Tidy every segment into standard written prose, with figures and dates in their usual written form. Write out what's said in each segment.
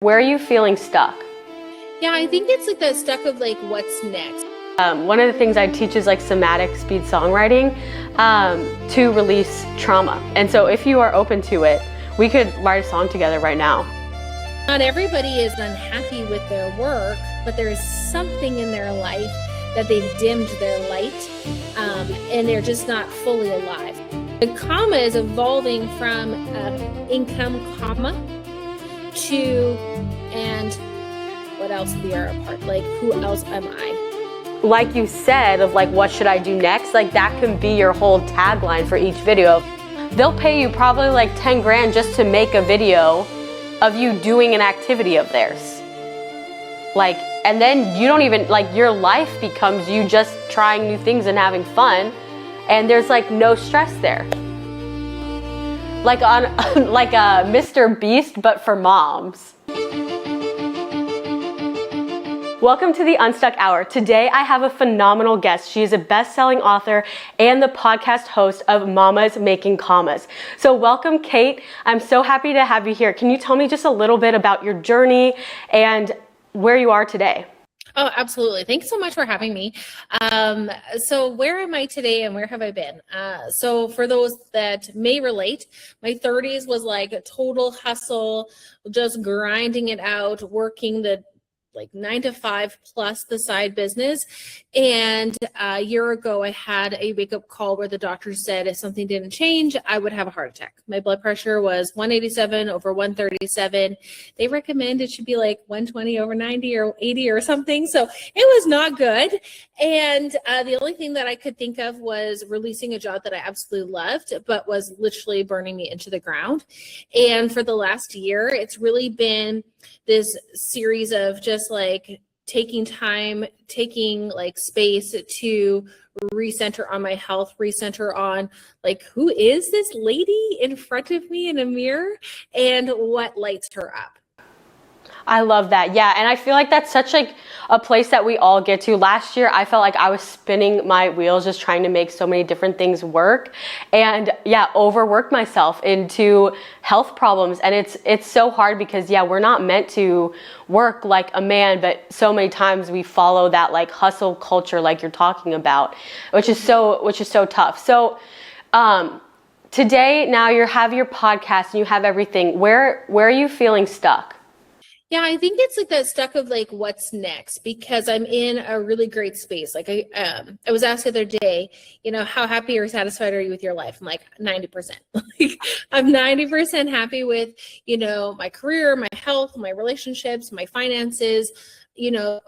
Where are you feeling stuck? Yeah, I think it's like that stuck of like, what's next? One of the things I teach is like somatic speed songwriting to release trauma. And so if you are open to it, we could write a song together right now. Not everybody is unhappy with their work, but there's something in their life that they've dimmed their light and they're just not fully alive. The comma is evolving from income comma to, and what else we are a part, like who else am I? Like you said, of like, what should I do next? Like that can be your whole tagline for each video. They'll pay you probably like 10 grand just to make a video of you doing an activity of theirs. Like, and then you don't even, like your life becomes you just trying new things and having fun. And there's like no stress there. Like on like a Mr. Beast, but for moms. Welcome to the Unstuck Hour. Today I have a phenomenal guest. She is a best-selling author and the podcast host of Mommas Making Commas. So welcome, Kate. I'm so happy to have you here. Can you tell me just a little bit about your journey and where you are today? Oh, absolutely. Thanks so much for having me. So where am I today and where have I been? So for those that may relate, my 30s was like a total hustle, just grinding it out, working the like 9 to 5 plus the side business. And a year ago, I had a wake-up call where the doctor said if something didn't change, I would have a heart attack. My blood pressure was 187 over 137. They recommend it should be like 120 over 90 or 80 or something. So it was not good. And the only thing that I could think of was releasing a job that I absolutely loved, but was literally burning me into the ground. And for the last year, it's really been this series of just like taking time, taking like space to recenter on my health, recenter on like, who is this lady in front of me in a mirror and what lights her up. I love that. Yeah. And I feel like that's such like a place that we all get to. Last year, I felt like I was spinning my wheels, just trying to make so many different things work and overworked myself into health problems. And it's so hard because we're not meant to work like a man, but so many times we follow that like hustle culture, like you're talking about, which is so tough. So, today, now you have your podcast and you have everything. Where are you feeling stuck? Yeah, I think it's like that stuck of like, what's next? Because I'm in a really great space. Like I was asked the other day, how happy or satisfied are you with your life? I'm like 90%. Like I'm 90% happy with, my career, my health, my relationships, my finances,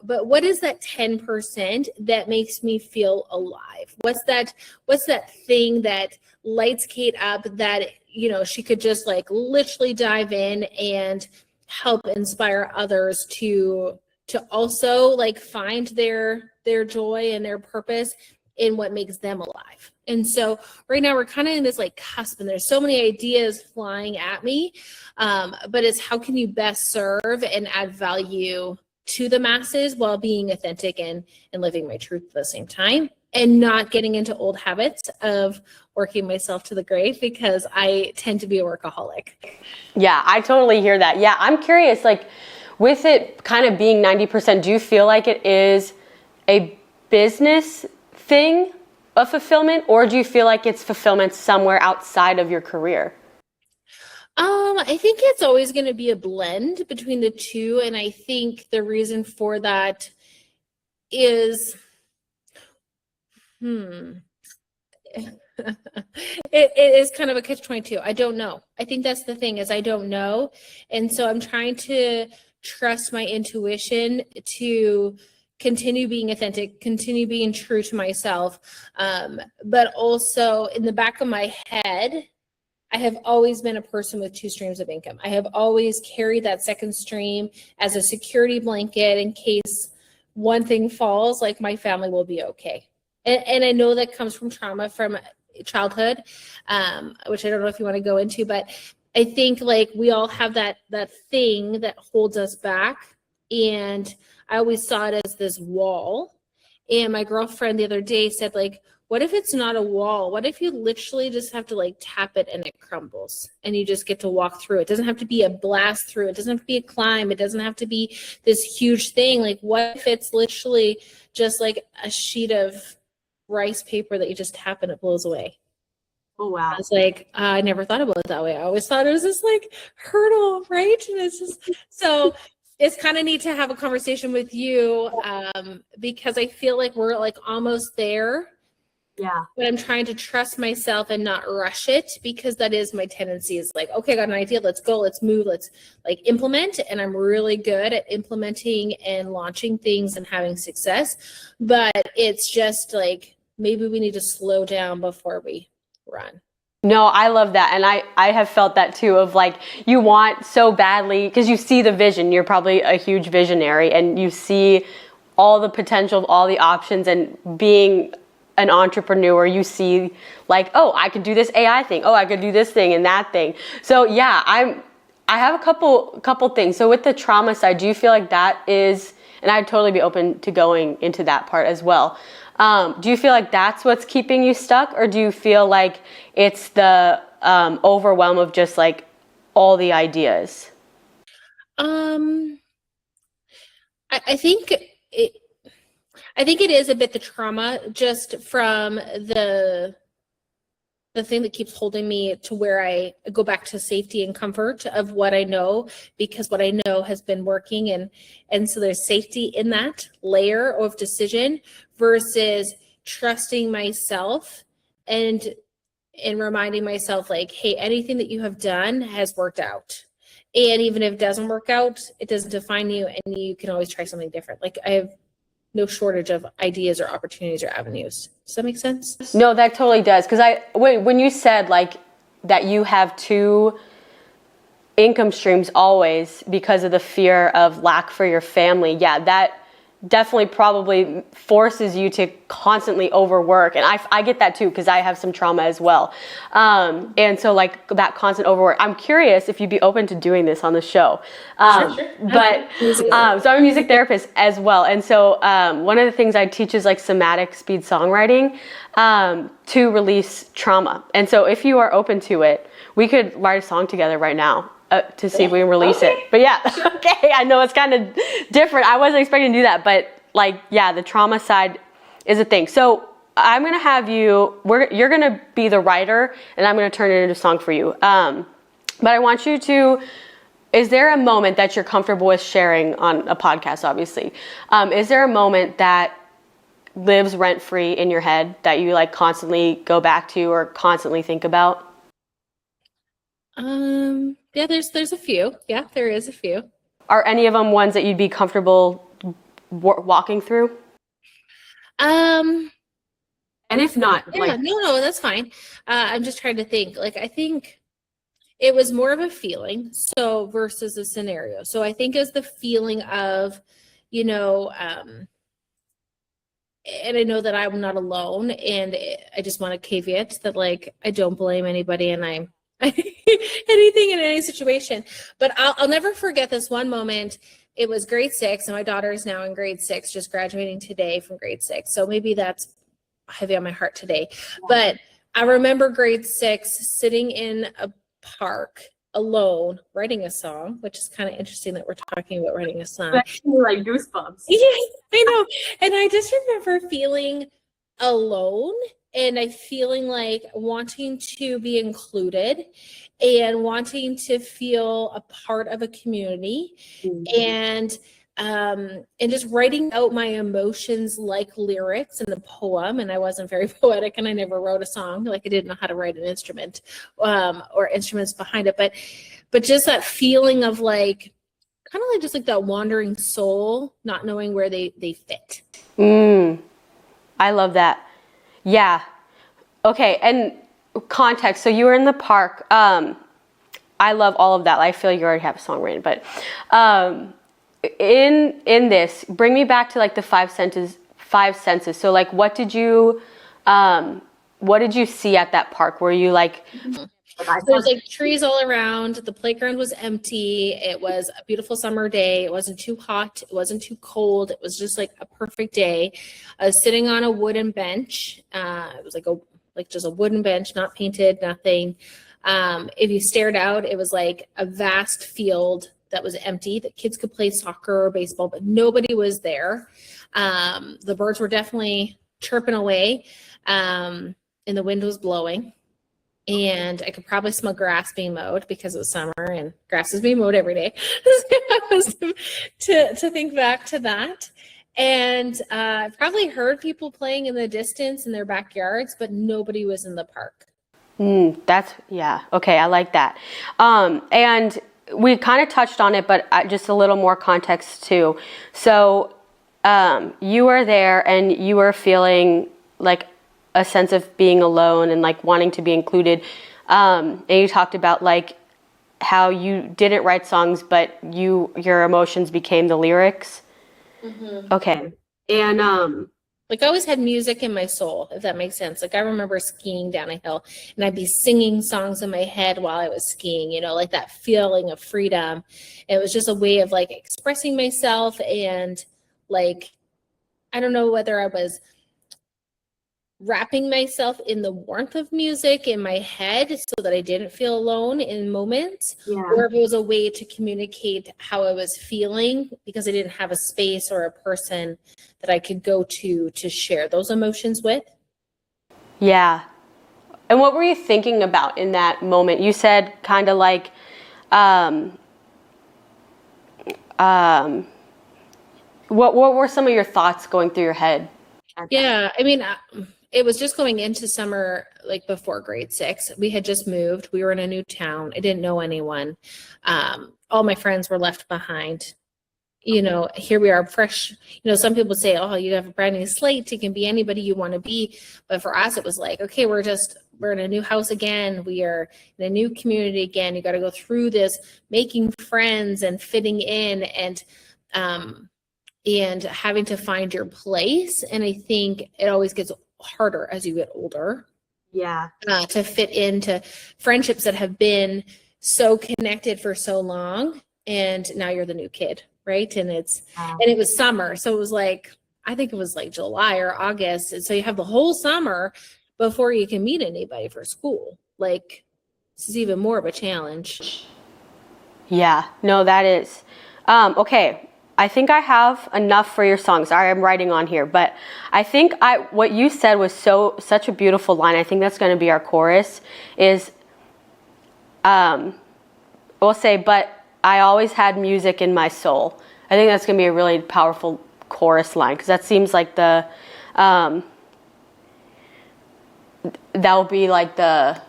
but what is that 10% that makes me feel alive? What's that thing that lights Kate up that, she could just like literally dive in and help inspire others to also like find their joy and their purpose in what makes them alive. And so right now we're kind of in this like cusp and there's so many ideas flying at me, but it's how can you best serve and add value to the masses while being authentic and living my truth at the same time and not getting into old habits of working myself to the grave because I tend to be a workaholic. Yeah, I totally hear that. Yeah, I'm curious, like with it kind of being 90%, do you feel like it is a business thing of fulfillment or do you feel like it's fulfillment somewhere outside of your career? I think it's always going to be a blend between the two. And I think the reason for that is, it is kind of a catch-22. I don't know. I think that's the thing is I don't know. And so I'm trying to trust my intuition to continue being authentic, continue being true to myself. But also in the back of my head, I have always been a person with 2 streams of income. I have always carried that second stream as a security blanket in case one thing falls, like my family will be okay. And I know that comes from trauma from childhood, which I don't know if you want to go into, but I think like we all have that thing that holds us back. And I always saw it as this wall. And my girlfriend the other day said like, what if it's not a wall? What if you literally just have to like tap it and it crumbles and you just get to walk through it? It doesn't have to be a blast through. It doesn't have to be a climb. It doesn't have to be this huge thing. Like, what if it's literally just like a sheet of rice paper that you just tap and it blows away? Oh, wow. I was like, I never thought about it that way. I always thought it was this like hurdle, right? And it's just, so it's kind of neat to have a conversation with you, because I feel like we're like almost there. Yeah. But I'm trying to trust myself and not rush it, because that is my tendency, is like, okay, I got an idea. Let's go, let's move, let's like implement. And I'm really good at implementing and launching things and having success. But it's just like, maybe we need to slow down before we run. No, I love that. And I have felt that too, of like, you want so badly, because you see the vision. You're probably a huge visionary and you see all the potential, all the options, and being an entrepreneur, you see like, oh, I could do this AI thing. Oh, I could do this thing and that thing. So yeah, I have a couple things. So with the trauma side, do you feel like that is, and I'd totally be open to going into that part as well. Do you feel like that's what's keeping you stuck, or do you feel like it's the overwhelm of just like all the ideas? I think it is a bit the trauma, just from the thing that keeps holding me to where I go back to safety and comfort of what I know, because what I know has been working, and so there's safety in that layer of decision versus trusting myself and reminding myself like, hey, anything that you have done has worked out. And even if it doesn't work out, it doesn't define you, and you can always try something different. Like, I have no shortage of ideas or opportunities or avenues. Does that make sense? No, that totally does. Because when you said like that you have two income streams always because of the fear of lack for your family, yeah, that definitely probably forces you to constantly overwork. And I get that too, because I have some trauma as well. And so like that constant overwork, I'm curious if you'd be open to doing this on the show. Sure. But so I'm a music therapist as well. And so one of the things I teach is like somatic speed songwriting to release trauma. And so if you are open to it, we could write a song together right now. To see if we can release it. But yeah, okay, I know it's kind of different. I wasn't expecting to do that, but like, yeah, the trauma side is a thing. So I'm going to have you're going to be the writer, and I'm going to turn it into a song for you. But I want you to, is there a moment that you're comfortable with sharing on a podcast, obviously? Is there a moment that lives rent-free in your head that you like constantly go back to or constantly think about? Yeah, there's a few. Yeah, there is a few. Are any of them ones that you'd be comfortable walking through? And if not, yeah, like, no, that's fine. I'm just trying to think. Like, I think it was more of a feeling, so versus a scenario. So I think as the feeling of, and I know that I'm not alone, and I just want to caveat that, like, I don't blame anybody, and I'm anything in any situation. But I'll never forget this one moment. It was grade 6, and my daughter is now in grade 6, just graduating today from grade 6. So maybe that's heavy on my heart today. But I remember grade 6 sitting in a park alone, writing a song, which is kind of interesting that we're talking about writing a song. like goosebumps. Yeah, I know. And I just remember feeling alone, and I feeling like wanting to be included and wanting to feel a part of a community, and just writing out my emotions like lyrics in a poem. And I wasn't very poetic, and I never wrote a song. Like, I didn't know how to write an instrument or instruments behind it, but just that feeling of like, kind of like just like that wandering soul, not knowing where they fit. I love that. Yeah. Okay. And context. So you were in the park. I love all of that. I feel you already have a song written, but in this, bring me back to like the five senses. So like, what did you see at that park? Were you like There's like trees all around. The playground was empty. It was a beautiful summer day. It wasn't too hot. It wasn't too cold. It was just like a perfect day. I was sitting on a wooden bench. It was like just a wooden bench, not painted, nothing. If you stared out, it was like a vast field that was empty that kids could play soccer or baseball, but nobody was there. The birds were definitely chirping away, and the wind was blowing. And I could probably smell grass being mowed because it was summer and grass is being mowed every day. to think back to that. And I probably heard people playing in the distance in their backyards, but nobody was in the park. Yeah. Okay. I like that. And we kind of touched on it, but just a little more context too. So, you were there and you were feeling like a sense of being alone and like wanting to be included. And you talked about like how you didn't write songs, but your emotions became the lyrics. Mm-hmm. Okay. And, like I always had music in my soul, if that makes sense. Like I remember skiing down a hill and I'd be singing songs in my head while I was skiing, like that feeling of freedom. It was just a way of like expressing myself and like, I don't know whether I was wrapping myself in the warmth of music in my head so that I didn't feel alone in moments, or if it was a way to communicate how I was feeling because I didn't have a space or a person that I could go to share those emotions with. Yeah. And what were you thinking about in that moment? You said kind of like, what were some of your thoughts going through your head? Yeah, I mean, it was just going into summer, like before grade 6. We had just moved. We were in a new town. I didn't know anyone. All my friends were left behind. Here we are fresh. Some people say, oh, you have a brand new slate. You can be anybody you want to be. But for us, it was like, okay, we're in a new house again. We are in a new community again. You got to go through this, making friends and fitting in and having to find your place. And I think it always gets harder as you get older. Yeah. To fit into friendships that have been so connected for so long. And now you're the new kid, right? And and it was summer. So it was like, I think it was like July or August. And so you have the whole summer before you can meet anybody for school. Like, this is even more of a challenge. Yeah, no, that is. Okay. I think I have enough for your songs. I'm writing on here, but I think what you said was such a beautiful line. I think that's going to be our chorus is, we'll say, but I always had music in my soul. I think that's going to be a really powerful chorus line because that seems like that will be like part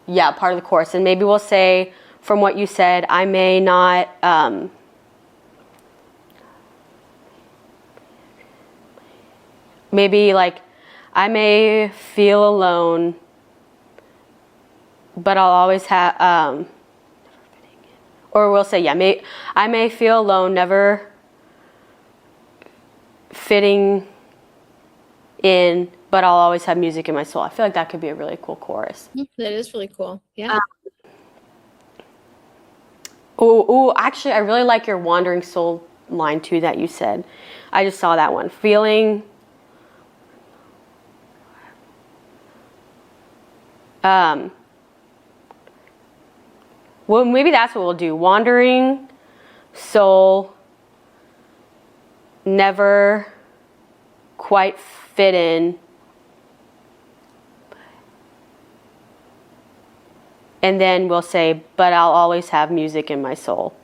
of the chorus. And maybe we'll say, from what you said, I may not, maybe like, I may feel alone, but I'll always have, or we'll say, I may feel alone, never fitting in, but I'll always have music in my soul. I feel like that could be a really cool chorus. That is really cool. Yeah. Actually, I really like your wandering soul line too that you said. I just saw that one. Feeling... well, maybe that's what we'll do. Wandering soul, never quite fit in. And then we'll say, but I'll always have music in my soul.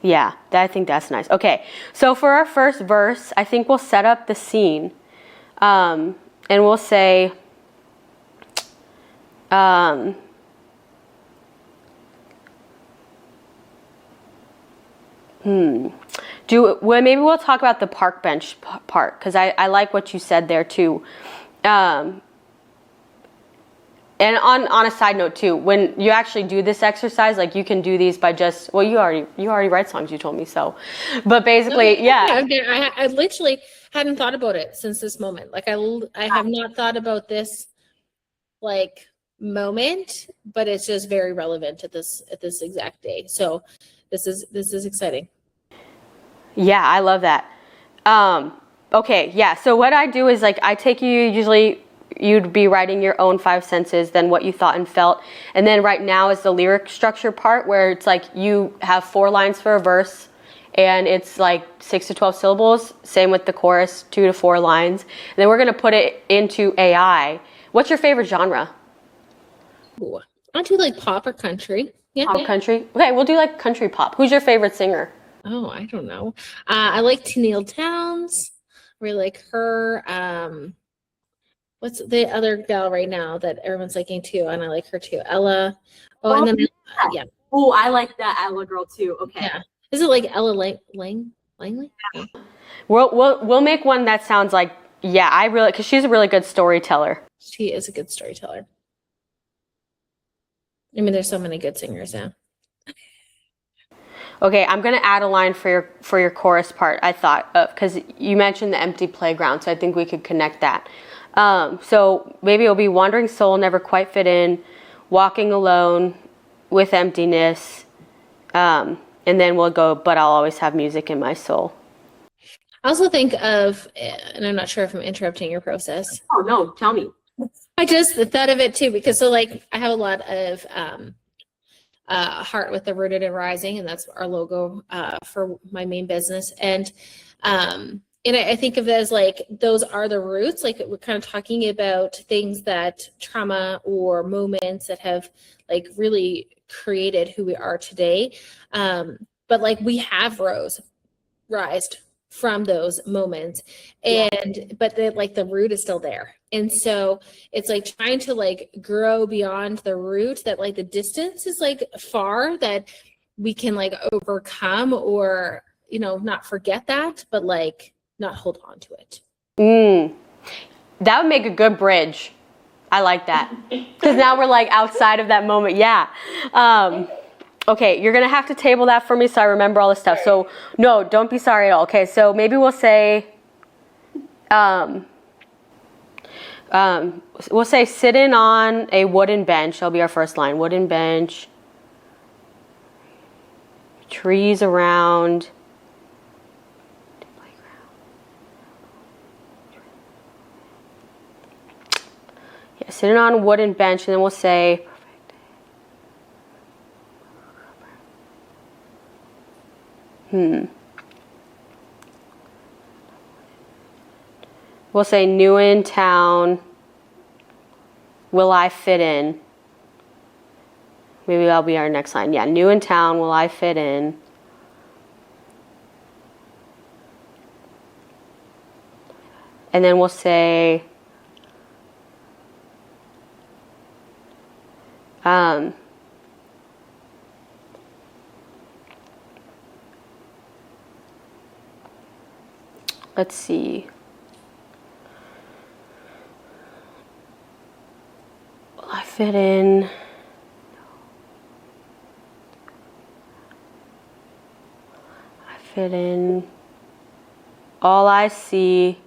Yeah, I think that's nice. Okay, so for our first verse, I think we'll set up the scene. And we'll say... maybe we'll talk about the park bench part because I like what you said there too. And on a side note too, when you actually do this exercise, like you can do these by just you already write songs, you told me so, but basically I literally hadn't thought about it since this moment. Like I have not thought about this like moment, but it's just very relevant at this exact day. So this is exciting. Yeah, I love that. Okay, yeah. So what I do is like I take you, usually you'd be writing your own 5 senses, then what you thought and felt. And then right now is the lyric structure part where it's like you have 4 lines for a verse and it's like 6 to 12 syllables. Same with the chorus, 2 to 4 lines. And then we're going to put it into AI. What's your favorite genre? Ooh. I do like pop or country. Yeah. Pop country? Okay, we'll do like country pop. Who's your favorite singer? Oh, I don't know. I like Tennille Townes. Really like her. What's the other gal right now that everyone's liking too? And I like her too. Ella. Oh, and then yeah. Oh, I like that Ella girl too. Okay. Yeah. Is it like Ella Langley? Yeah. We'll make one that sounds like, yeah, I really, because she's a really good storyteller. She is a good storyteller. I mean, there's so many good singers now. Okay, I'm gonna add a line for your chorus part. I thought of because you mentioned the empty playground, so I think we could connect that. So maybe it'll be wandering soul, never quite fit in, walking alone with emptiness, and then we'll go. But I'll always have music in my soul. I also think of, and I'm not sure if I'm interrupting your process. Oh no, tell me. I just thought of it too because so like I have a lot of heart with the Rooted and Rising, and that's our logo for my main business. And I think of it as like those are the roots. Like we're kind of talking about things that trauma or moments that have like really created who we are today. But like we have rised from those moments, and but the root is still there. And so it's like trying to like grow beyond the root, that like the distance is like far, that we can like overcome, or not forget that, but like not hold on to it. That would make a good bridge. I like that, because now we're like outside of that moment. Yeah. Okay, you're gonna have to table that for me so I remember all this stuff. So no, don't be sorry at all. Okay, so maybe we'll say sitting on a wooden bench. That'll be our first line. Wooden bench. Trees around. Yeah, sitting on a wooden bench, and then we'll say we'll say new in town. Will I fit in? Maybe that'll be our next line. Yeah, new in town. Will I fit in? And then we'll say let's see. Will I fit in? I fit in. All I see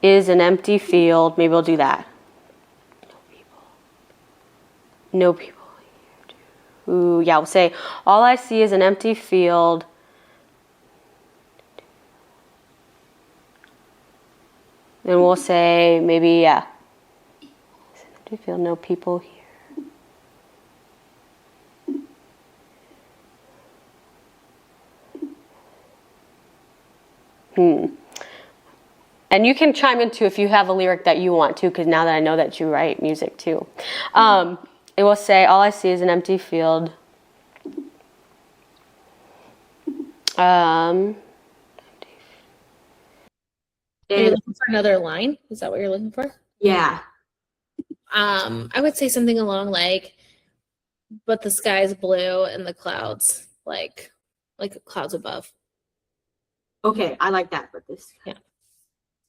is an empty field. Maybe we'll do that. No people here. Ooh, yeah, we'll say, all I see is an empty field. Then we'll say, maybe, yeah. It's an empty field, no people here. And you can chime in too if you have a lyric that you want to, because now that I know that you write music too. It will say, all I see is an empty field. Are you looking for another line? Is that what you're looking for? Yeah. I would say something along like, but the sky's blue and the clouds, like clouds above. Okay, I like that. But this. Yeah.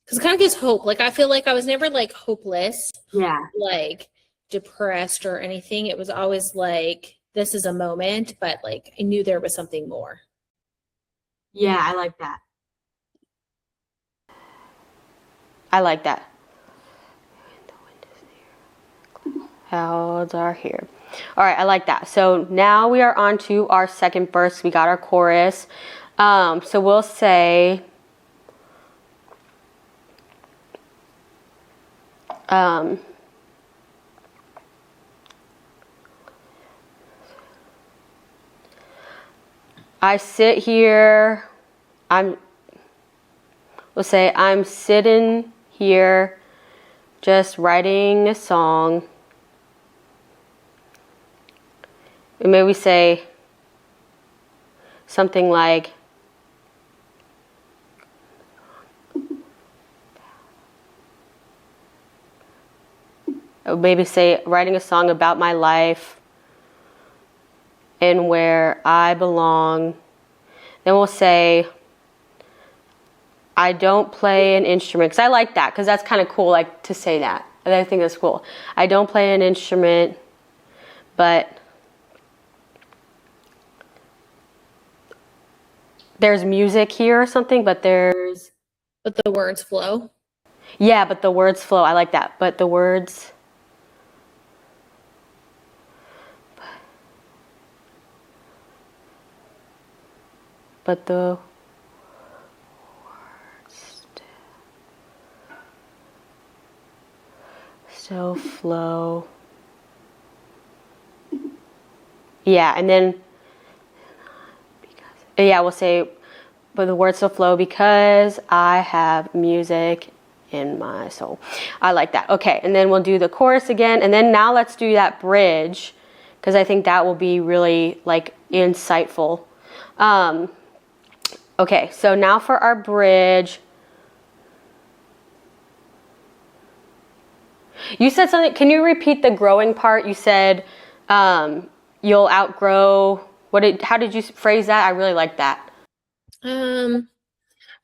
Because it kind of gives hope. Like I feel like I was never like hopeless. Yeah. Like depressed or anything. It was always like, this is a moment, but like I knew there was something more. Yeah, I like that. I like that. Clouds are here. All right, I like that. So now we are on to our second verse. We got our chorus. So we'll say, I sit here, we'll say, I'm sitting here just writing a song. And maybe we say something like, maybe say, writing a song about my life and where I belong. Then we'll say, I don't play an instrument. Because I like that, because that's kind of cool, like, to say that. I think that's cool. I don't play an instrument, but there's music here or something, but there's... But the words flow. Yeah, but the words flow. I like that. But the words... But the words still flow. Yeah, and then, we'll say, but the words still flow because I have music in my soul. I like that. Okay, and then we'll do the chorus again, and then now let's do that bridge, because I think that will be really, like, insightful. Okay, so now for our bridge. You said something, can you repeat the growing part? You said you'll outgrow, how did you phrase that? I really like that. I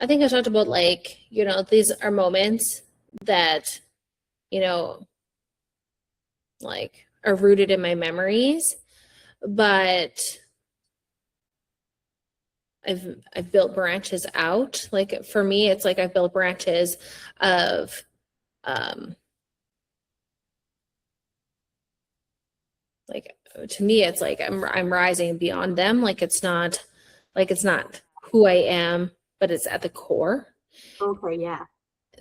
think I talked about, like, you know, these are moments that, you know, like, are rooted in my memories, but I've built branches out. Like, for me, it's like I've built branches of like, to me, it's like I'm rising beyond them. Like, it's not who I am, but it's at the core. Okay, yeah.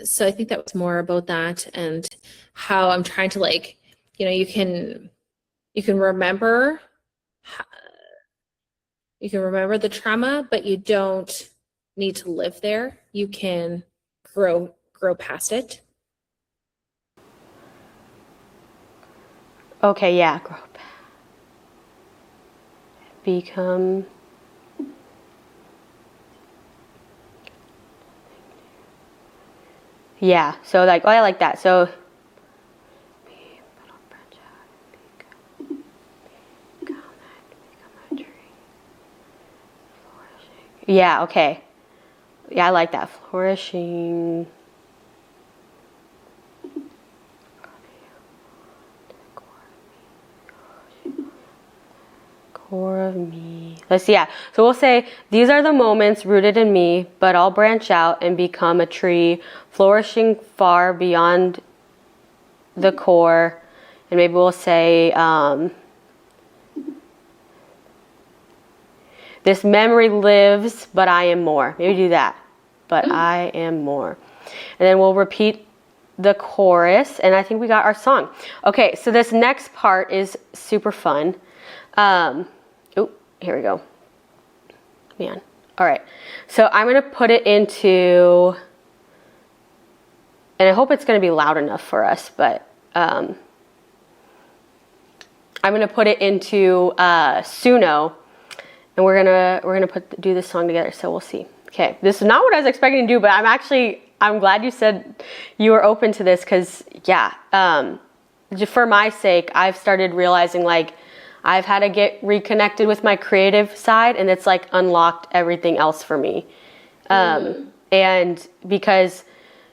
So I think that was more about that, and how I'm trying to, like, you know, you can remember the trauma, but you don't need to live there. You can grow past it. Okay, yeah. Grow past. Become. Yeah, so, like, oh, I like that. So, yeah, okay. Yeah, I like that. Flourishing. Core of me. Let's see, yeah. So we'll say, these are the moments rooted in me, but I'll branch out and become a tree, flourishing far beyond the core. And maybe we'll say, this memory lives, but I am more. Maybe do that. But I am more. And then we'll repeat the chorus, and I think we got our song. Okay, so this next part is super fun. Here we go. Man. All right. So I'm going to put it into, and I hope it's going to be loud enough for us, but I'm going to put it into Suno, and we're gonna do this song together. So we'll see. Okay. This is not what I was expecting to do, but I'm glad you said you were open to this, because yeah, just for my sake, I've started realizing, like, I've had to get reconnected with my creative side, and it's, like, unlocked everything else for me. And because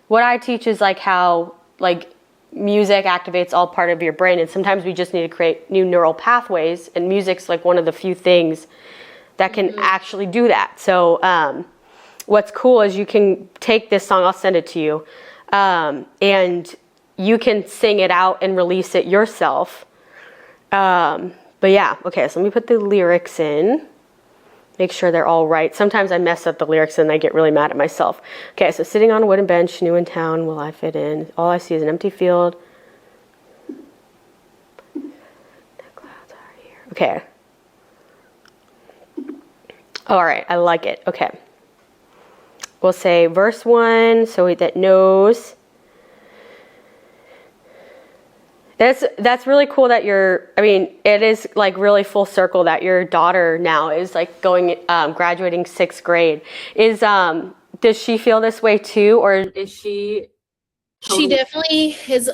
what I teach is, like, how, like, music activates all part of your brain, and sometimes we just need to create new neural pathways, and music's, like, one of the few things that can actually do that. So what's cool is you can take this song, I'll send it to you, and you can sing it out and release it yourself. But yeah, okay, so let me put the lyrics in. Make sure they're all right. Sometimes I mess up the lyrics and I get really mad at myself. Okay, so sitting on a wooden bench, new in town, will I fit in? All I see is an empty field. The clouds are here. Okay. All right, I like it. Okay. We'll say verse 1, so that knows. That's really cool that it is like really full circle that your daughter now is like graduating 6th grade. Does she feel this way too, or is she? She definitely is.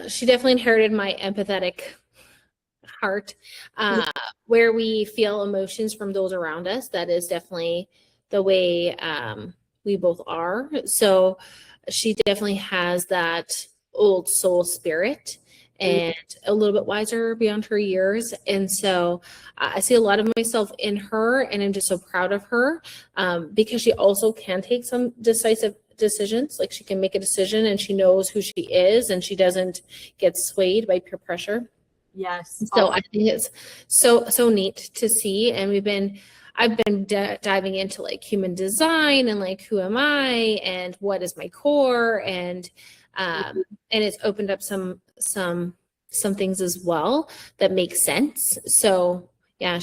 She definitely inherited my empathetic heart, where we feel emotions from those around us. That is definitely the way we both are. So she definitely has that old soul spirit and a little bit wiser beyond her years. And so I see a lot of myself in her, and I'm just so proud of her because she also can take some decisive decisions. Like she can make a decision and she knows who she is and she doesn't get swayed by peer pressure. Yes. So I think it's so neat to see. And I've been diving into like human design and like, who am I and what is my core? And it's opened up some things as well that make sense. So yeah,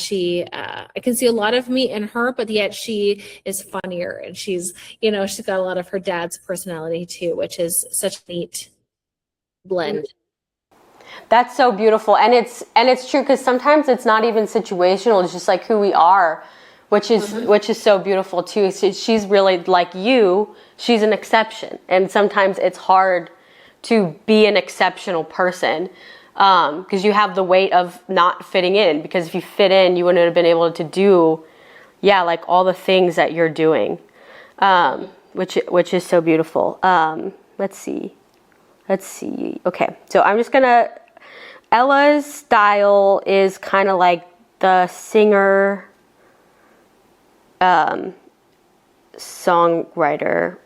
I can see a lot of me in her, but yet she is funnier and she's got a lot of her dad's personality too, which is such a neat blend. That's so beautiful, and it's true, because sometimes it's not even situational. It's just like who we are, which is so beautiful too. She's really like you. She's an exception, and sometimes it's hard to be an exceptional person because you have the weight of not fitting in. Because if you fit in, you wouldn't have been able to do, like all the things that you're doing, which is so beautiful. Let's see. Okay, so I'm just gonna. Ella's style is kind of like the singer, songwriter,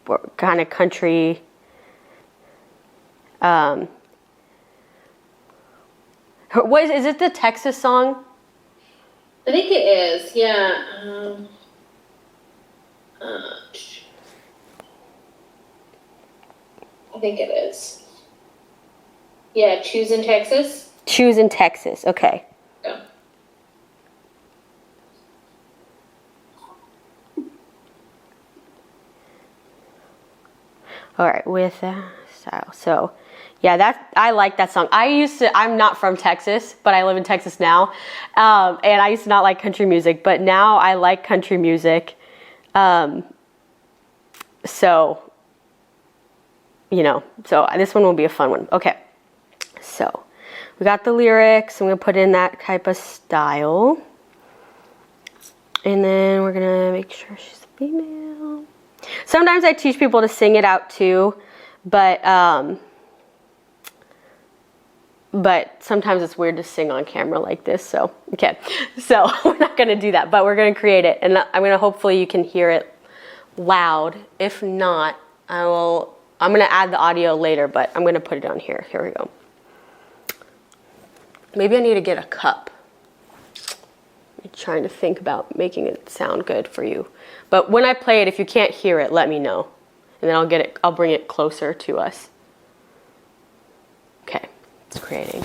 or kind of country. Is it the Texas song? I think it is. Yeah. I think it is. Yeah, Choose in Texas. Choose in Texas. Okay. Yeah. All right, with that style. So, yeah, I like that song. I'm not from Texas, but I live in Texas now. And I used to not like country music, but now I like country music. So this one will be a fun one. Okay. So we got the lyrics. I'm going to put in that type of style. And then we're going to make sure she's female. Sometimes I teach people to sing it out too, but sometimes it's weird to sing on camera like this. So, okay. So we're not going to do that, but we're going to create it. And I'm going to, hopefully you can hear it loud. If not, I'm going to add the audio later, but I'm going to put it on here. Here we go. Maybe I need to get a cup. I'm trying to think about making it sound good for you. But when I play it, if you can't hear it, let me know. And then I'll bring it closer to us. Okay, it's creating.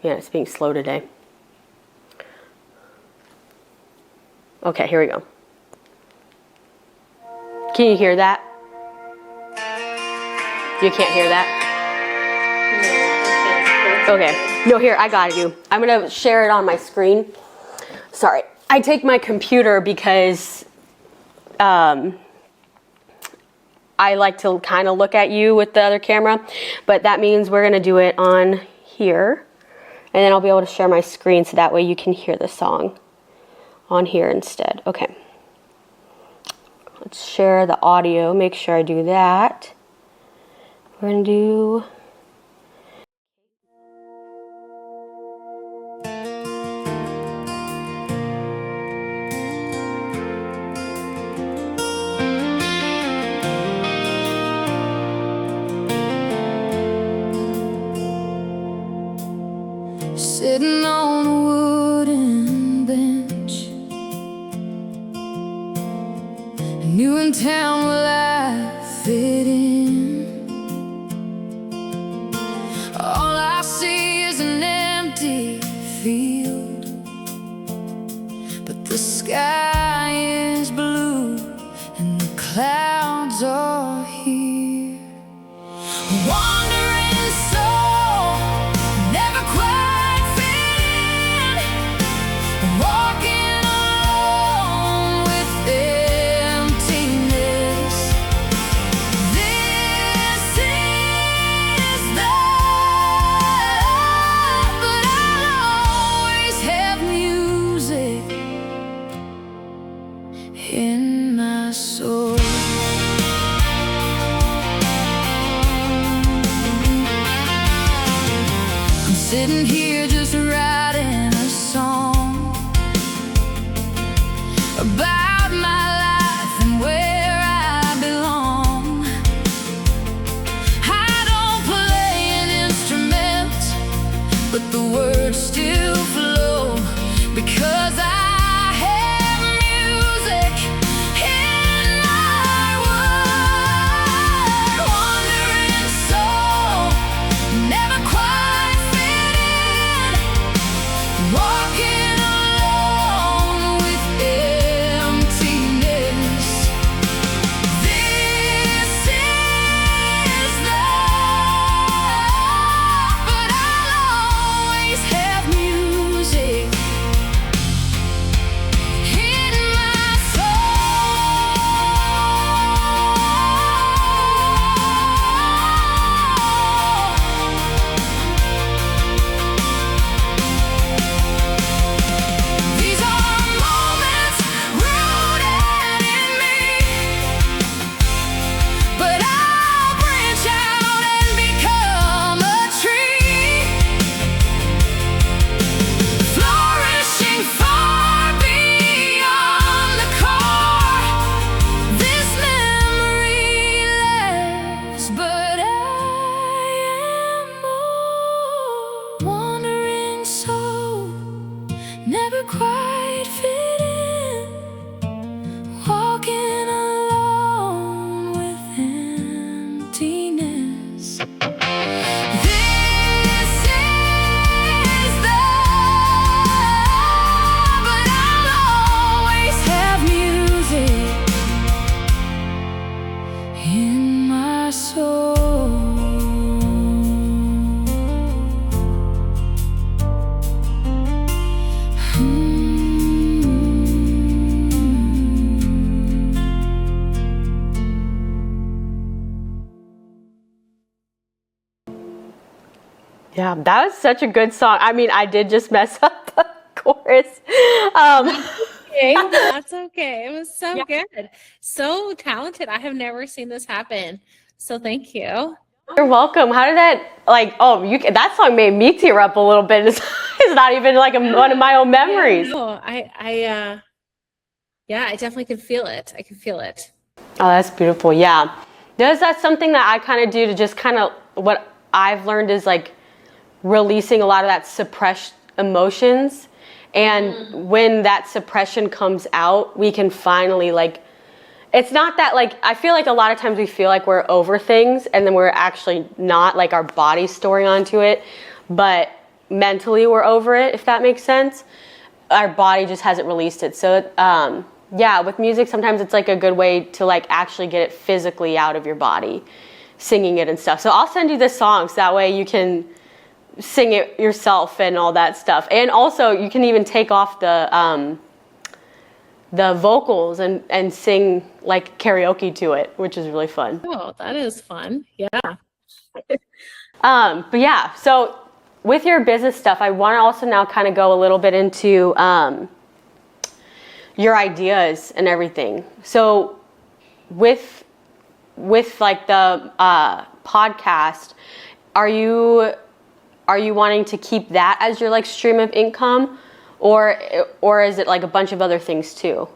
Yeah, it's being slow today. Okay, here we go. Can you hear that? You can't hear that? Okay. No, here, I got you. I'm going to share it on my screen. Sorry. I take my computer because I like to kind of look at you with the other camera. But that means we're going to do it on here. And then I'll be able to share my screen so that way you can hear the song on here instead. Okay. Let's share the audio. Make sure I do that. We're going to do... New in town, will I fit in? All I see is an empty field, but the sky is blue and the clouds are here. Wandering soul, never quite fit in, walking alone with emptiness. This is love, but I'll always have music in my soul. Sitting here just writing a song about my life and where I belong. I don't play an instrument, but the words still flow because I have music in my world. Wandering soul, never quite fit in, walking alone with emptiness. This is love, but I'll always have music in my soul. These are moments rooted in me, but I'll branch out and become a tree, flourishing far beyond the core. This memory lasts, but I am more. Wandering soul, never quite fit in, walking alone with emptiness. This is love, but I'll always have music in my soul. Yeah, that was such a good song. I mean, I did just mess up the chorus. Okay, that's okay. It was so good. So talented. I have never seen this happen. So thank you. You're welcome. How did that, that song made me tear up a little bit. It's not even like one of my own memories. No, I definitely could feel it. I could feel it. Oh, that's beautiful. Yeah. That's something that I kind of do to just kind of, what I've learned is like releasing a lot of that suppressed emotions. And when that suppression comes out, we can finally it's not that I feel like a lot of times we feel like we're over things and then we're actually not, like our body's storing onto it, but mentally we're over it, if that makes sense. Our body just hasn't released it. So, yeah, with music, sometimes it's like a good way to actually get it physically out of your body, singing it and stuff. So I'll send you the songs, so that way you can sing it yourself and all that stuff. And also you can even take off the vocals and sing like karaoke to it, which is really fun. Oh, that is fun. Yeah. But yeah, so with your business stuff, I want to also now kind of go a little bit into your ideas and everything. So with like the podcast, are you wanting to keep that as your like stream of income, or is it like a bunch of other things too?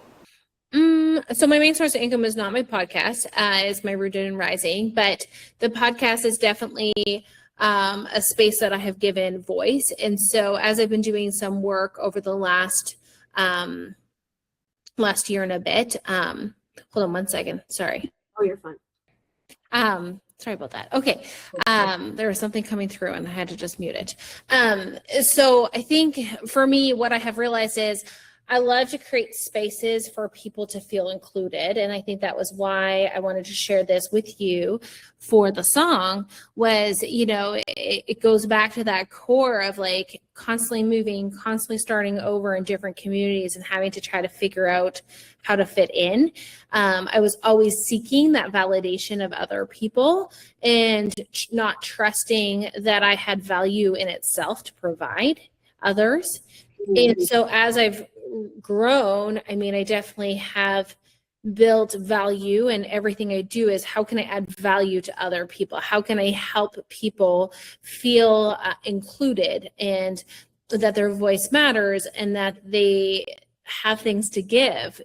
So my main source of income is not my podcast, is my Rooted and Rising, but the podcast is definitely a space that I have given voice. And so as I've been doing some work over the last year and a bit, Hold on one second. Sorry. Oh, you're fine. Sorry about that. Okay. There was something coming through and I had to just mute it. So I think for me, what I have realized is I love to create spaces for people to feel included. And I think that was why I wanted to share this with you for the song was, it goes back to that core of like constantly moving, constantly starting over in different communities and having to try to figure out how to fit in. I was always seeking that validation of other people and not trusting that I had value in itself to provide others. And so as I've grown, I mean, I definitely have built value, and everything I do is how can I add value to other people? How can I help people feel included and that their voice matters and that they have things to give,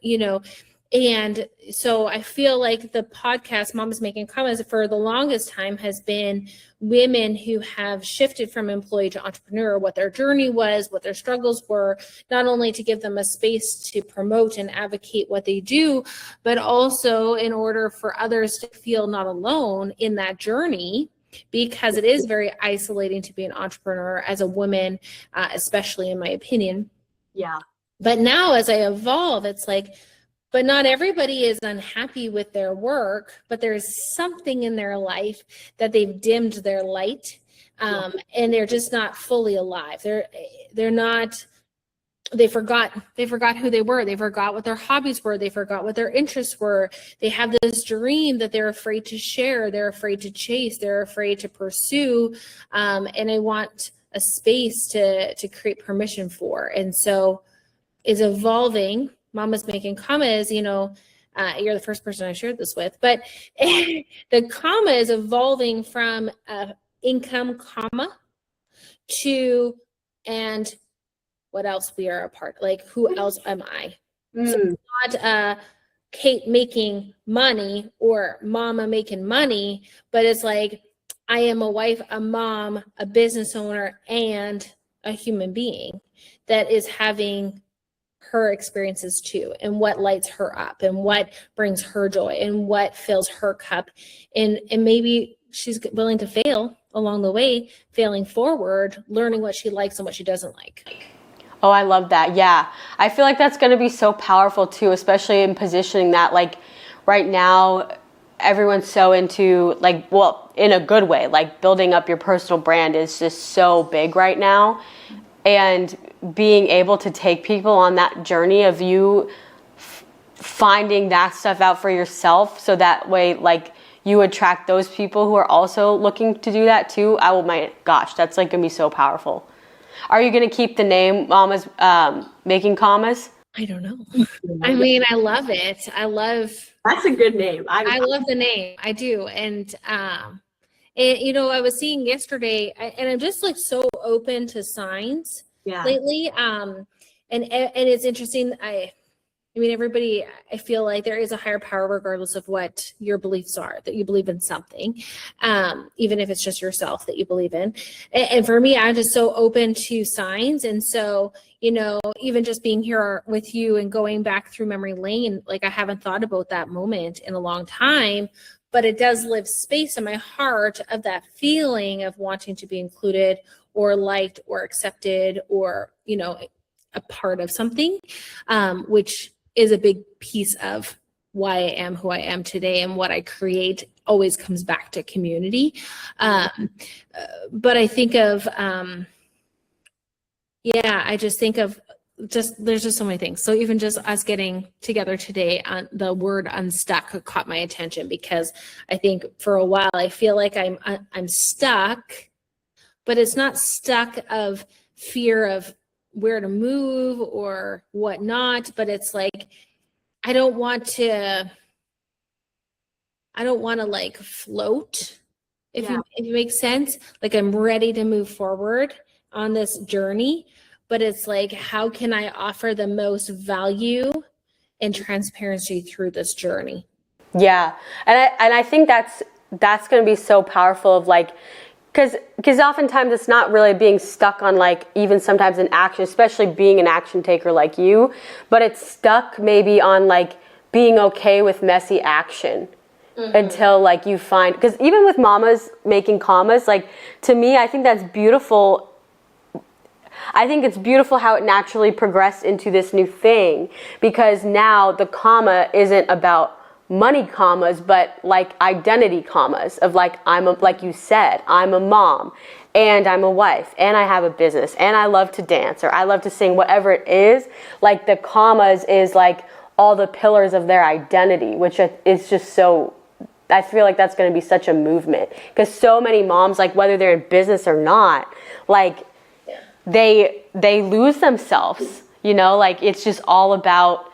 And so I feel like the podcast, Mommas Making Commas, for the longest time has been women who have shifted from employee to entrepreneur, what their journey was, what their struggles were, not only to give them a space to promote and advocate what they do, but also in order for others to feel not alone in that journey, because it is very isolating to be an entrepreneur as a woman, especially in my opinion. Yeah. But now as I evolve, it's like, but not everybody is unhappy with their work, but there's something in their life that they've dimmed their light, and they're just not fully alive. They're not, they forgot who they were. They forgot what their hobbies were. They forgot what their interests were. They have this dream that they're afraid to share. They're afraid to chase. They're afraid to pursue. And I want a space to create permission for. And so is evolving. Mommas Making Commas, you're the first person I shared this with, but the comma is evolving from income comma to, and what else we are a part, like who else am I? So it's not Kate making money or mama making money, but it's like, I am a wife, a mom, a business owner, and a human being that is having her experiences too, and what lights her up and what brings her joy and what fills her cup, and maybe she's willing to fail along the way, failing forward, learning what she likes and what she doesn't like. Oh, I love that. Yeah. I feel like that's going to be so powerful too, especially in positioning that, like, right now everyone's so into, like, well, in a good way, like building up your personal brand is just so big right now. And being able to take people on that journey of you finding that stuff out for yourself, so that way, like, you attract those people who are also looking to do that too. My gosh, that's like gonna be so powerful. Are you gonna keep the name Mommas Making Commas? I don't know. I mean, I love it. That's a good name. I love the name. I do. And I was seeing yesterday, and I'm just like so open to signs lately. And it's interesting. I mean, everybody, I feel like there is a higher power regardless of what your beliefs are, that you believe in something, even if it's just yourself that you believe in. And for me, I'm just so open to signs. And so, even just being here with you and going back through memory lane, like I haven't thought about that moment in a long time, but it does live space in my heart of that feeling of wanting to be included or liked or accepted or, a part of something, which is a big piece of why I am who I am today, and what I create always comes back to community. But I think of, I just think of there's just so many things. So even just us getting together today, on the word unstuck caught my attention, because I think for a while I feel like I'm stuck, but it's not stuck of fear of where to move or whatnot, but it's like I don't want to like float, if it makes sense. Like I'm ready to move forward on this journey, but it's like, how can I offer the most value and transparency through this journey? Yeah. And I think that's going to be so powerful, of like, because oftentimes it's not really being stuck on, like, even sometimes an action, especially being an action taker like you, but it's stuck maybe on like being okay with messy action until like you find, because even with Mommas Making Commas, like to me, I think that's beautiful. I think it's beautiful how it naturally progressed into this new thing, because now the comma isn't about money commas, but like identity commas of like, like you said, I'm a mom and I'm a wife and I have a business and I love to dance or I love to sing, whatever it is. Like the commas is like all the pillars of their identity, which is just so, I feel like that's going to be such a movement, because so many moms, like whether they're in business or not, like they lose themselves, you know, like it's just all about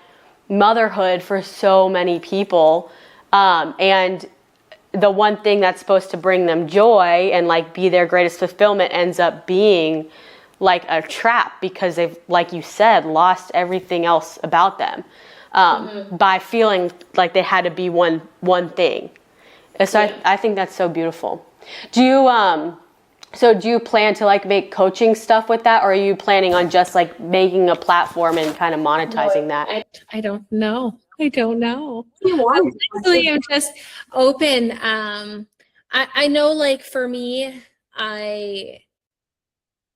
motherhood for so many people. And the one thing that's supposed to bring them joy and like be their greatest fulfillment ends up being like a trap, because they've, like you said, lost everything else about them by feeling like they had to be one thing. And so I think that's so beautiful. Do you plan to like make coaching stuff with that, or are you planning on just like making a platform and kind of monetizing that? I don't know. I am just open. I know, like for me,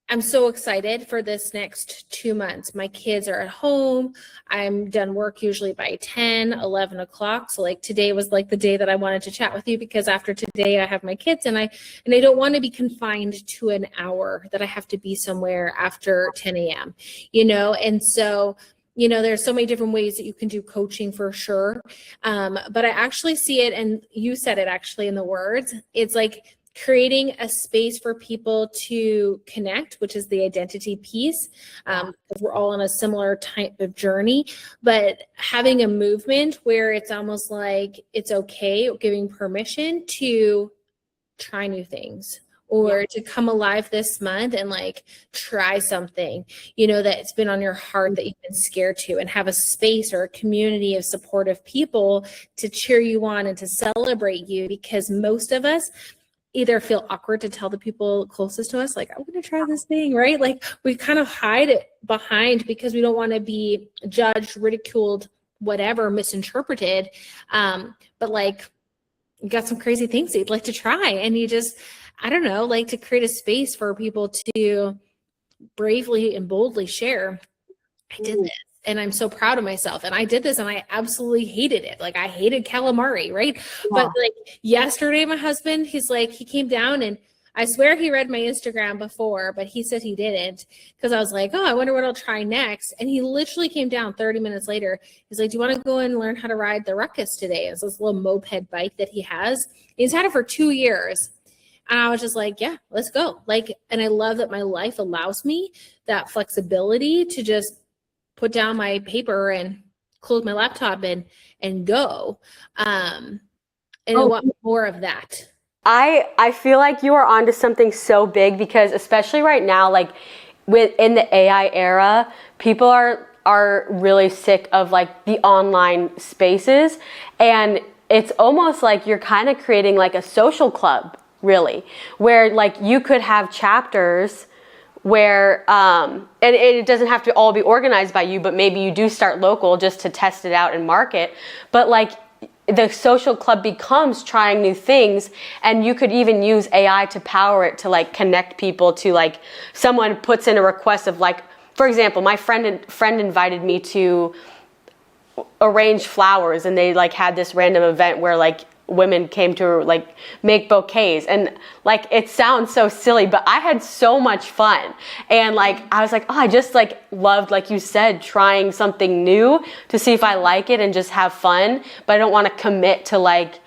I'm so excited for this next 2 months. My kids are at home. I'm done work usually by 10, 11 o'clock. So like today was like the day that I wanted to chat with you, because after today I have my kids and I don't want to be confined to an hour that I have to be somewhere after 10 a.m., you know? And so, you know, there's so many different ways that you can do coaching for sure. But I actually see it, and you said it actually in the words, it's like creating a space for people to connect, which is the identity piece, because we're all on a similar type of journey, but having a movement where it's almost like it's okay, giving permission to try new things, or to come alive this month and like try something, you know, that's been on your heart that you've been scared to, and have a space or a community of supportive people to cheer you on and to celebrate you, because most of us either feel awkward to tell the people closest to us, like, I'm going to try this thing, right? Like we kind of hide it behind because we don't want to be judged, ridiculed, whatever, misinterpreted. But like you got some crazy things that you'd like to try, and you just, I don't know, like to create a space for people to bravely and boldly share. I did this. And I'm so proud of myself. And I did this and I absolutely hated it. Like I hated calamari, right? Yeah. But like yesterday, my husband, he's like, he came down, and I swear he read my Instagram before, but he said he didn't, because I was like, oh, I wonder what I'll try next. And he literally came down 30 minutes later. He's like, do you want to go and learn how to ride the Ruckus today? It's this little moped bike that he has. He's had it for 2 years. And I was just like, yeah, let's go. Like, and I love that my life allows me that flexibility to just put down my paper and close my laptop and go. And I want more of that. I feel like you are onto something so big, because especially right now, like in the AI era, people are really sick of like the online spaces, and it's almost like you're kind of creating like a social club, really, where like you could have chapters where and it doesn't have to all be organized by you, but maybe you do start local just to test it out and market. But like the social club becomes trying new things, and you could even use AI to power it to like connect people to, like, someone puts in a request of, like, for example, my friend invited me to arrange flowers, and they like had this random event where like women came to like make bouquets, and like it sounds so silly, but I had so much fun. And like I was like, oh, I just like loved, like you said, trying something new to see if I like it and just have fun, but I don't want to commit to like,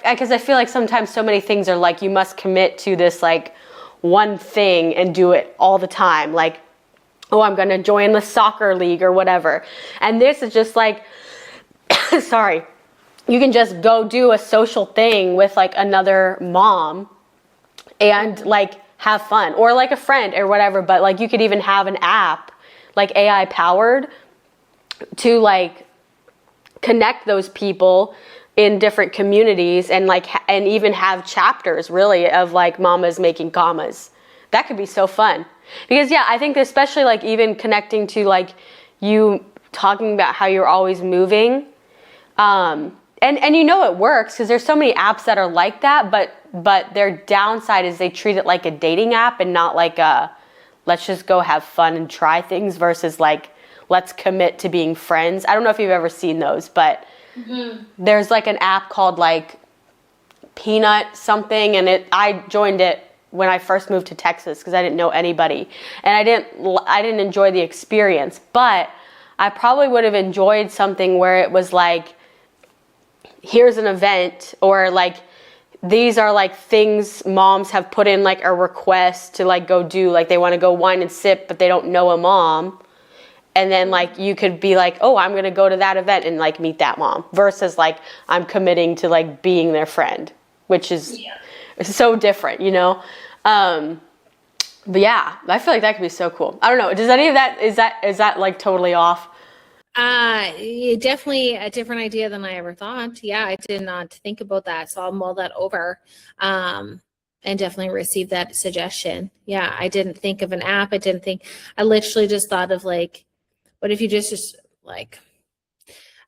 because I feel like sometimes so many things are like you must commit to this like one thing and do it all the time, like, oh, I'm going to join the soccer league or whatever. And this is just like sorry, you can just go do a social thing with like another mom and like have fun, or like a friend or whatever. But like you could even have an app like AI powered to like connect those people in different communities, and like and even have chapters really of like Mommas Making Commas. That could be so fun, because yeah, I think especially like even connecting to like you talking about how you're always moving. And you know it works because there's so many apps that are like that, but their downside is they treat it like a dating app and not like a let's just go have fun and try things versus like let's commit to being friends. I don't know if you've ever seen those, but there's like an app called like Peanut something, and I joined it when I first moved to Texas because I didn't know anybody, and I didn't enjoy the experience, but I probably would have enjoyed something where it was like, here's an event, or like these are like things moms have put in like a request to like go do, like they want to go wine and sip but they don't know a mom, and then like you could be like, oh, I'm gonna go to that event and like meet that mom, versus like I'm committing to like being their friend, which is so different, you know. But yeah, I feel like that could be so cool. I don't know, does any of that, is that like totally off? Definitely a different idea than I ever thought. Yeah, I did not think about that, so I'll mull that over, and definitely receive that suggestion. Yeah, I didn't think of an app. I literally just thought of like, what if you just like,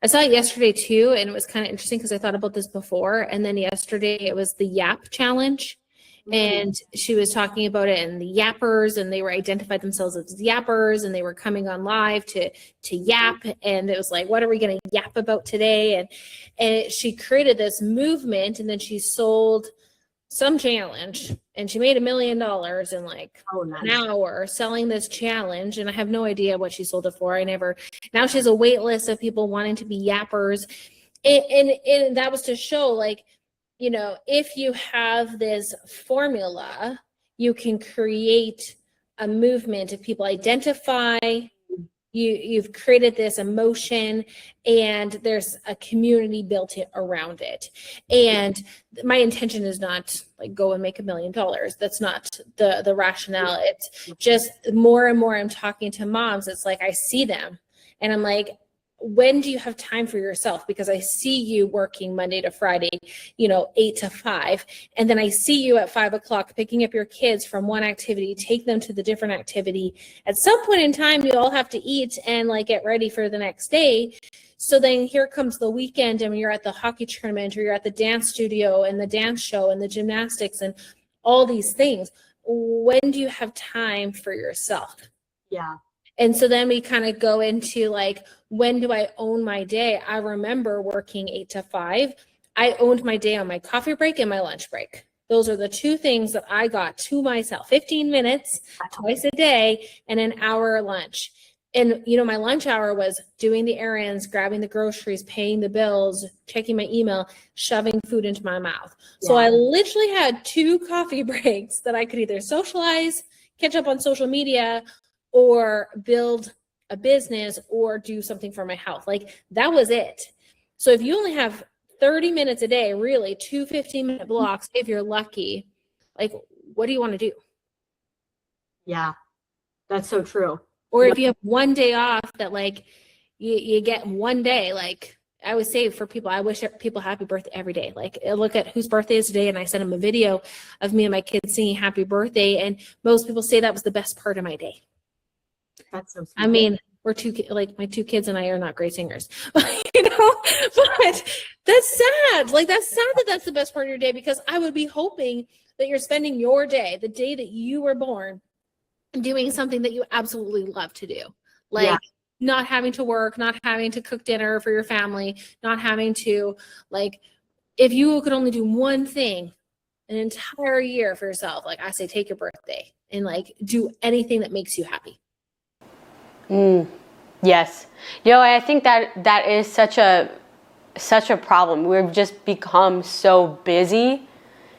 I saw it yesterday too, and it was kind of interesting because I thought about this before, and then yesterday it was the Yap challenge. And she was talking about it, and the yappers, and they were identified themselves as yappers, and they were coming on live to yap, and it was like, what are we going to yap about today? And she created this movement, and then she sold some challenge, and she made $1 million in like an hour selling this challenge, and I have no idea what she sold it for. Now she has a wait list of people wanting to be yappers, and that was to show like, you know, if you have this formula, you can create a movement of people identify, you've created this emotion, and there's a community built around it. And my intention is not like go and make $1 million. That's not the rationale. It's just more and more I'm talking to moms, it's like I see them and I'm like, when do you have time for yourself? Because I see you working Monday to Friday, 8 to 5. And then I see you at 5 o'clock picking up your kids from one activity, take them to the different activity. At some point in time, you all have to eat and like get ready for the next day. So then here comes the weekend, and you're at the hockey tournament, or you're at the dance studio and the dance show and the gymnastics and all these things. When do you have time for yourself? Yeah. And so then we kind of go into like, when do I own my day? I remember working 8 to 5. I owned my day on my coffee break and my lunch break. Those are the two things that I got to myself, 15 minutes twice a day and an hour lunch. And, my lunch hour was doing the errands, grabbing the groceries, paying the bills, checking my email, shoving food into my mouth. Yeah. So I literally had 2 coffee breaks that I could either socialize, catch up on social media, or build a business or do something for my health. Like that was it. So if you only have 30 minutes a day, really 2 15-minute blocks, if you're lucky, like what do you want to do? Yeah, that's so true. Or if you have one day off that like you get one day, like I would say for people, I wish people happy birthday every day. Like I look at whose birthday is today and I send them a video of me and my kids singing happy birthday. And most people say that was the best part of my day. That's so sweet. I mean, my 2 kids and I are not great singers, but that's sad. Like that's sad that that's the best part of your day, because I would be hoping that you're spending your day, the day that you were born, doing something that you absolutely love to do. Like not having to work, not having to cook dinner for your family, not having to like, if you could only do one thing an entire year for yourself, like I say, take your birthday and like do anything that makes you happy. Yes. I think that is such a problem. We've just become so busy.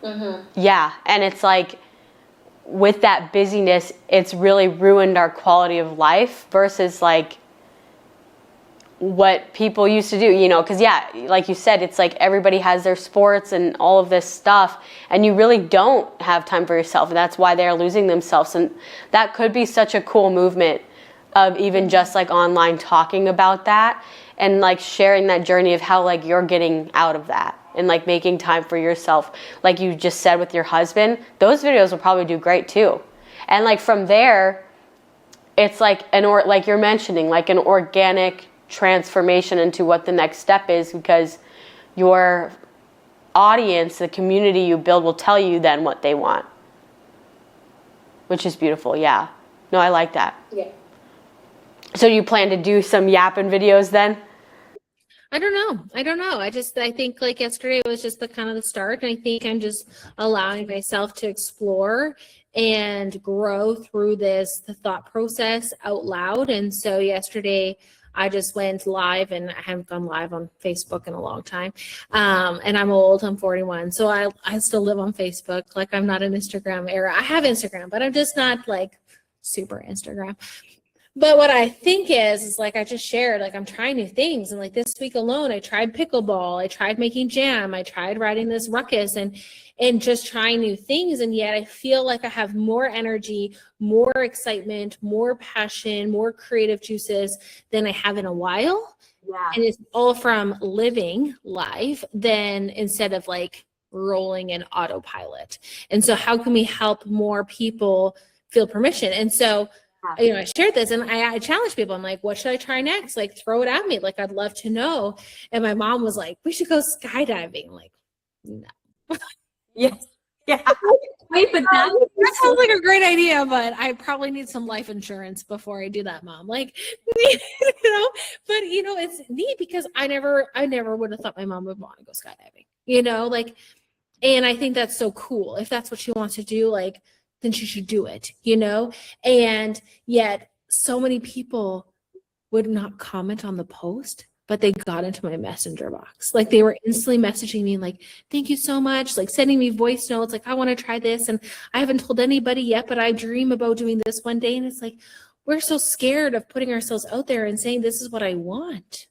Mm-hmm. Yeah. And it's like with that busyness, it's really ruined our quality of life versus like what people used to do, because like you said, it's like everybody has their sports and all of this stuff, and you really don't have time for yourself. And that's why they're losing themselves. And that could be such a cool movement of even just like online talking about that and like sharing that journey of how like you're getting out of that and like making time for yourself. Like you just said with your husband, those videos will probably do great too. And like from there, it's like like you're mentioning, like an organic transformation into what the next step is, because your audience, the community you build, will tell you then what they want, which is beautiful. Yeah. No, I like that. Yeah. So you plan to do some yapping videos then? I don't know. I think like yesterday was just the kind of the start. And I think I'm just allowing myself to explore and grow through this the thought process out loud. And so yesterday I just went live, and I haven't gone live on Facebook in a long time. And I'm old, I'm 41. So I still live on Facebook. Like, I'm not an Instagram era. I have Instagram, but I'm just not like super Instagram. But what I think is like, I just shared, like, I'm trying new things. And like this week alone, I tried pickleball, I tried making jam, I tried riding this ruckus, and just trying new things. And yet I feel like I have more energy, more excitement, more passion, more creative juices than I have in a while. Yeah. And it's all from living life than instead of like rolling in autopilot. And so how can we help more people feel permission? And so, you know, I shared this, and I challenge people. I'm like, what should I try next? Like, throw it at me. Like, I'd love to know. And my mom was like, we should go skydiving. I'm like, no. Yes. Yeah. Wait, but that sounds like a great idea, but I probably need some life insurance before I do that, Mom. Like, you know, but you know, it's neat because I never would have thought my mom would want to go skydiving, you know, like, and I think that's so cool. If that's what she wants to do, like, then she should do it, you know? And yet so many people would not comment on the post, but they got into my messenger box. Like, they were instantly messaging me like, thank you so much. Like, sending me voice notes. Like, I want to try this. And I haven't told anybody yet, but I dream about doing this one day. And it's like, we're so scared of putting ourselves out there and saying, this is what I want.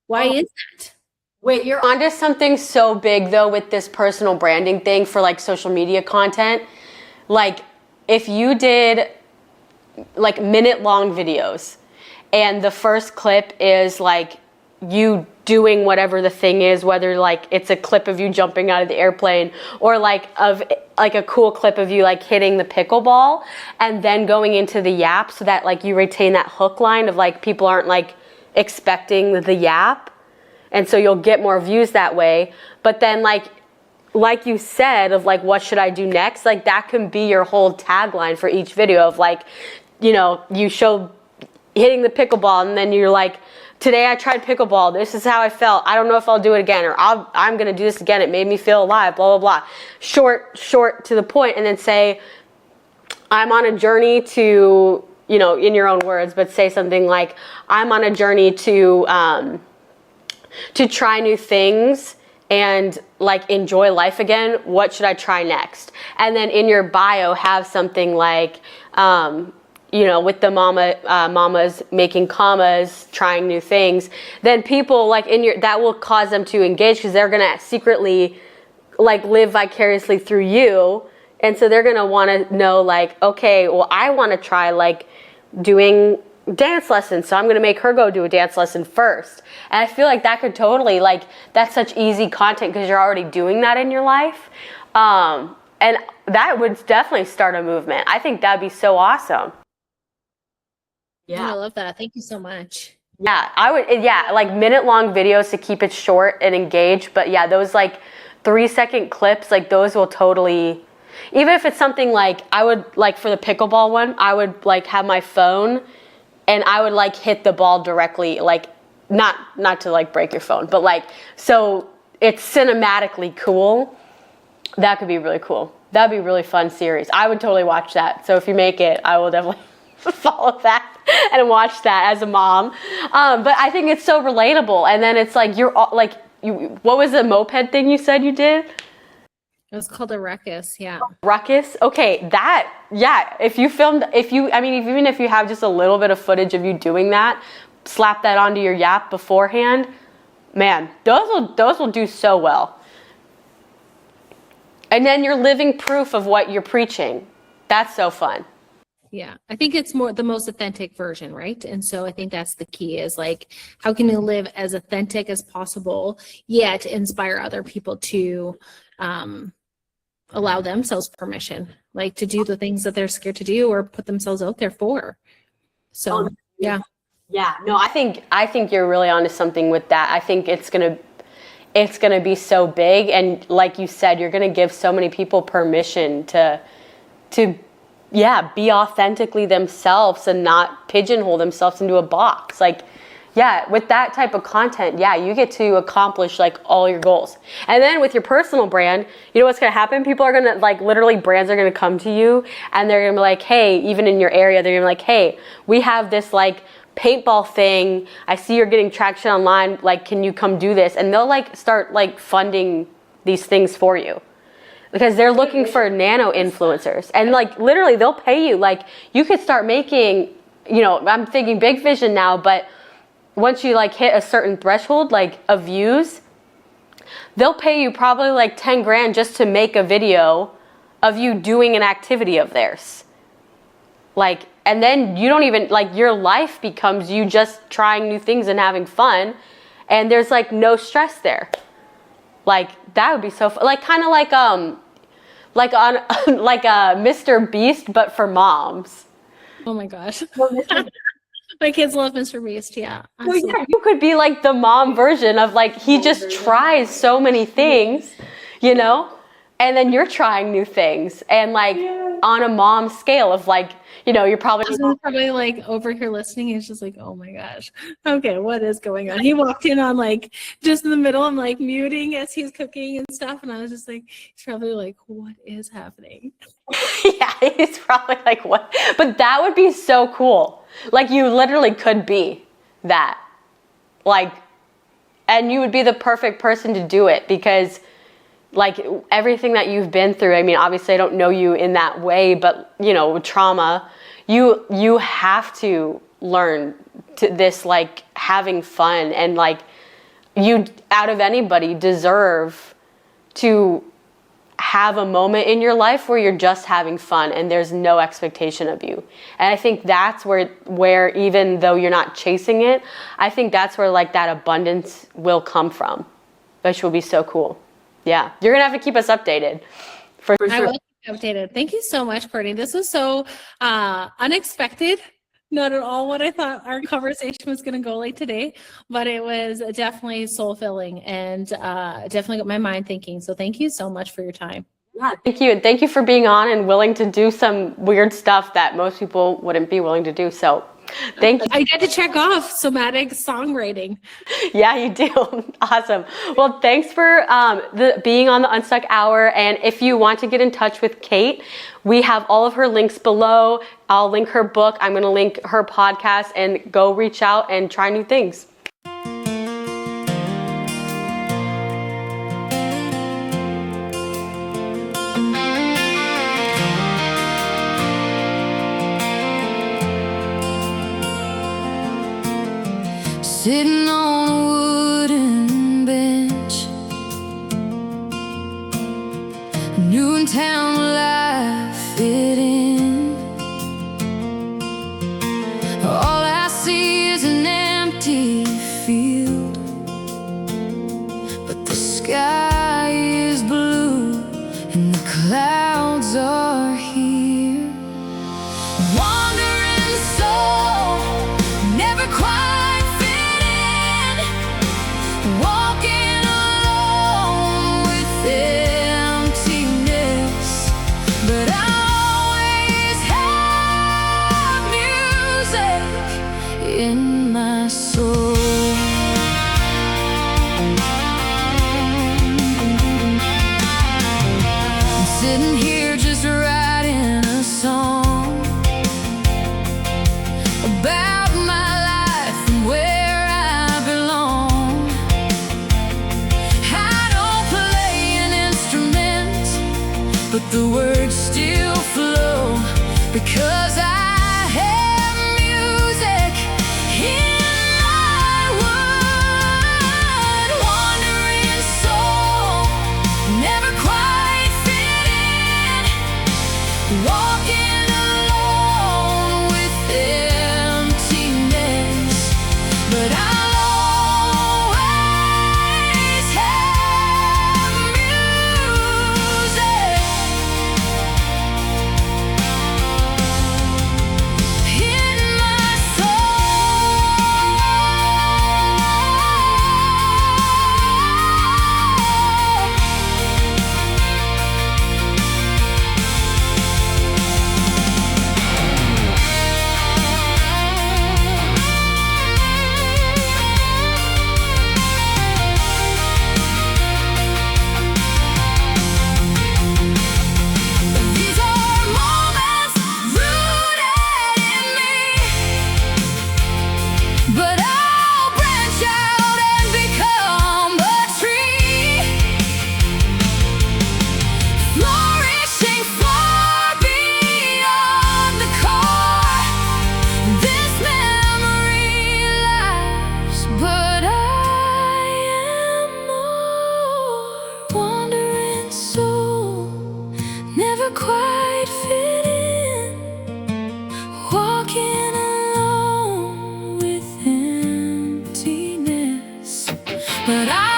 Why is that? Wait, you're onto something so big though with this personal branding thing for like social media content. Like, if you did like minute-long videos and the first clip is like you doing whatever the thing is, whether like it's a clip of you jumping out of the airplane or like of like a cool clip of you like hitting the pickleball, and then going into the yap so that like you retain that hook line of like people aren't like expecting the yap, and so you'll get more views that way. But then like you said, of like, what should I do next? Like, that can be your whole tagline for each video of like, you know, you show hitting the pickleball and then you're like, today I tried pickleball. This is how I felt. I don't know if I'll do it again, or I'm going to do this again. It made me feel alive, blah, blah, blah. Short to the point, and then say, I'm on a journey to, you know, in your own words, but say something like, I'm on a journey to try new things and like enjoy life again. What should I try next? And then in your bio have something like, you know, with the Mommas Making Commas, trying new things. Then people like that will cause them to engage, because they're gonna secretly like live vicariously through you. And so they're gonna want to know like, okay, well, I want to try like doing dance lessons, so I'm going to make her go do a dance lesson first. And I feel like that could totally, like, that's such easy content because you're already doing that in your life. And that would definitely start a movement. I think that'd be so awesome. Yeah, I love that. Thank you so much. Yeah, I would, yeah, like minute-long videos to keep it short and engage. But yeah, those like 3-second clips, like those will totally, even if it's something like, I would, like for the pickleball one, I would like have my phone and I would like hit the ball directly, like not to like break your phone, but like, so it's cinematically cool. That could be really cool. That'd be a really fun series. I would totally watch that. So if you make it, I will definitely follow that and watch that as a mom. But I think it's so relatable. And then it's like, you're like, what was the moped thing you said you did? It was called a ruckus, yeah. Ruckus? Okay, that, yeah, even if you have just a little bit of footage of you doing that, slap that onto your yap beforehand, man, those will do so well. And then you're living proof of what you're preaching. That's so fun. Yeah, I think it's more the most authentic version, right? And so I think that's the key, is like, how can you live as authentic as possible, yet inspire other people to allow themselves permission, like to do the things that they're scared to do or put themselves out there for. So, yeah. Yeah, no, I think you're really onto something with that. I think it's gonna be so big, and like you said, you're gonna give so many people permission to yeah, be authentically themselves and not pigeonhole themselves into a box. Like, yeah, with that type of content, yeah, you get to accomplish like all your goals. And then with your personal brand, you know what's gonna happen? People are gonna like, literally brands are gonna come to you and they're gonna be like, hey, even in your area, they're gonna be like, hey, we have this like paintball thing. I see you're getting traction online. Like, can you come do this? And they'll like start like funding these things for you. Because they're looking for nano influencers. And like literally they'll pay you. Like you could start making, you know, I'm thinking big vision now, but once you like hit a certain threshold like of views, they'll pay you probably like 10 grand just to make a video of you doing an activity of theirs. Like, and then you don't even, like your life becomes you just trying new things and having fun. And there's like no stress there. Like that would be so fun. Like kind of like on like a Mr. Beast, but for moms. Oh my gosh. My kids love Mr. Beast. Yeah. So yeah, you could be like the mom version of like, he just tries so many things, you know, and then you're trying new things and like on a mom scale of like, you know, you're probably like over here listening. He's just like, oh my gosh. Okay. What is going on? He walked in on like just in the middle. I'm like muting as he's cooking and stuff. And I was just like, he's probably like, what is happening? Yeah, he's probably like, what? But that would be so cool. Like you literally could be that. Like, and you would be the perfect person to do it because like everything that you've been through, I mean, obviously I don't know you in that way, but you know, trauma, you have to learn to this, like having fun and like you out of anybody deserve to have a moment in your life where you're just having fun and there's no expectation of you. And I think that's where even though you're not chasing it, I think that's where like that abundance will come from, which will be so cool. Yeah, you're gonna have to keep us updated for sure. I will keep you updated. Thank you so much, Courtney. This was so unexpected. Not at all what I thought our conversation was going to go like today, but it was definitely soul filling and definitely got my mind thinking. So thank you so much for your time. Yeah, thank you. And thank you for being on and willing to do some weird stuff that most people wouldn't be willing to do. So thank you. I get to check off somatic songwriting. Yeah, you do. Awesome. Well, thanks for being on the Unstuck Hour. And if you want to get in touch with Kate, we have all of her links below. I'll link her book. I'm going to link her podcast and go reach out and try new things. Sitting on a wooden bench, new in town, will I fit in? All I see is an empty field, but the sky is blue and the clouds are here. Wandering soul, never quite walking alone with emptiness, but I always have music in my soul. I'm sitting here just writing a song about my life and where I belong. But the words still flow because I have music in my wood. Wandering soul, never quite fit in, walking alone with emptiness, but I'll always have music but I